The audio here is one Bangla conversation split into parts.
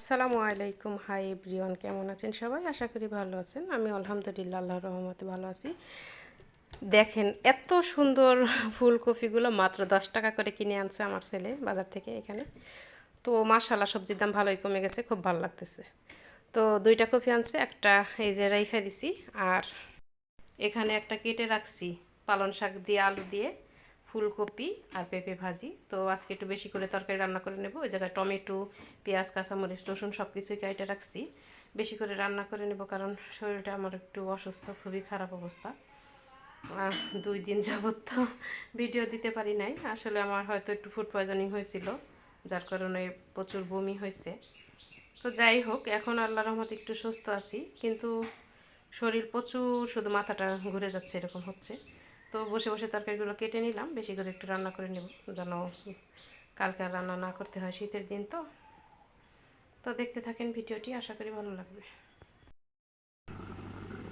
আসসালামু আলাইকুম। হাই এভরিওয়ান, কেমন আছেন সবাই? আশা করি ভালো আছেন। আমি আলহামদুলিল্লাহ আল্লাহর রহমতে ভালো আছি। দেখেন এত সুন্দর ফুলকপিগুলো মাত্র 10 টাকা করে কিনে আনছে আমার ছেলে বাজার থেকে এখানে। তো মাশাআল্লাহ সবজির দাম ভালোই কমে গেছে, খুব ভালো লাগতেছে। তো 2টা কপি আনছে, একটা এই যে রাইখা দিছি, আর এখানে একটা কেটে রাখছি পালং শাক দিয়ে আলু দিয়ে ফুলকপি আর পেঁপে ভাজি। তো আজকে একটু বেশি করে তরকারি রান্না করে নেব। ওই জায়গায় টমেটো, পেঁয়াজ, কাঁচামরিচ, রসুন সব কিছুই কেটে রাখছি, বেশি করে রান্না করে নেব, কারণ শরীরটা আমার একটু অসুস্থ, খুবই খারাপ অবস্থা। 2 দিন যাবত তো ভিডিও দিতে পারি নাই। আসলে আমার হয়তো একটু ফুড পয়জনিং হয়েছিল, যার কারণে প্রচুর বমি হয়েছে। তো যাই হোক, এখন আল্লাহর রহমতে একটু সুস্থ আছি, কিন্তু শরীর প্রচুর, শুধু মাথাটা ঘুরে যাচ্ছে এরকম হচ্ছে। তো বসে বসে তরকারিগুলো কেটে নিলাম, বেশি করে একটু রান্না করে নেব, যেন কালকে আর রান্না না করতে হয়, শীতের দিন তো। তো দেখতে থাকেন ভিডিওটি, আশা করি ভালো লাগবে।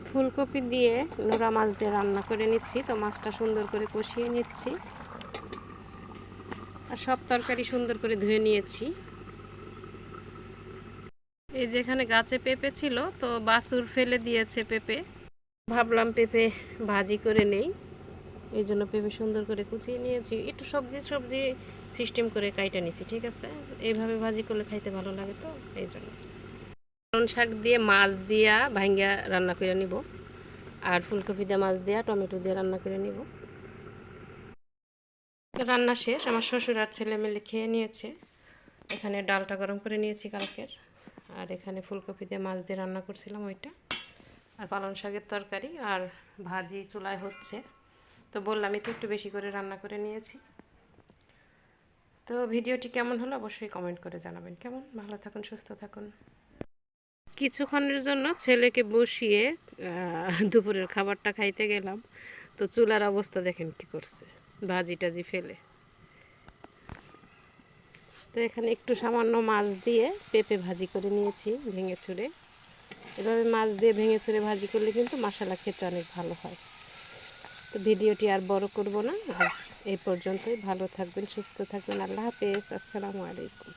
ফুলকপি দিয়ে নোরা মাছ দিয়ে রান্না করে নিচ্ছি। তো মাছটা সুন্দর করে কষিয়ে নিচ্ছি, আর সব তরকারি সুন্দর করে ধুয়ে নিয়েছি। এই যেখানে গাছে পেঁপে ছিল, তো বাছুর ফেলে দিয়েছে পেঁপে, ভাবলাম পেঁপে ভাজি করে নেই, এই জন্য পেঁপে সুন্দর করে কুচিয়ে নিয়েছি। একটু সবজি সবজি সিস্টেম করে কাইটা নিছি, ঠিক আছে? এইভাবে ভাজি করলে খাইতে ভালো লাগে, তো এই জন্য। পালং শাক দিয়ে মাছ দিয়া ভাঙ্গা রান্না করে নিব, আর ফুলকপি দিয়ে মাছ দিয়া টমেটো দিয়ে রান্না করে নিব। রান্না শেষ, আমার শ্বশুর আর ছেলে মিলে খেয়ে নিয়েছে। এখানে ডালটা গরম করে নিয়েছি কালকের, আর এখানে ফুলকপি দিয়ে মাছ দিয়ে রান্না করছিলাম ওইটা, আর পালং শাকের তরকারি আর ভাজি চুলায় হচ্ছে। তো বললামই তো একটু বেশি করে রান্না করে নিয়েছি। তো ভিডিওটি কেমন হলো অবশ্যই কমেন্ট করে জানাবেন। কেমন? ভালো থাকুন, সুস্থ থাকুন। কিছুক্ষণের জন্য ছেলেকে বসিয়ে দুপুরের খাবারটা খাইতে গেলাম। তো চুলার অবস্থা দেখেন কি করছে, ভাজি টাজি ফেলে। তো এখানে একটু সামান্য মাছ দিয়ে পেঁপে ভাজি করে নিয়েছি ভেঙে চুরে। এভাবে মাছ দিয়ে ভেঙে চুরে ভাজি করলে কিন্তু মশলা খেতে অনেক ভালো হয়। তো ভিডিওটি আর বড় করব না, আজ এই পর্যন্তই। ভালো থাকবেন, সুস্থ থাকবেন। আল্লাহ হাফেজ। আসসালামু আলাইকুম।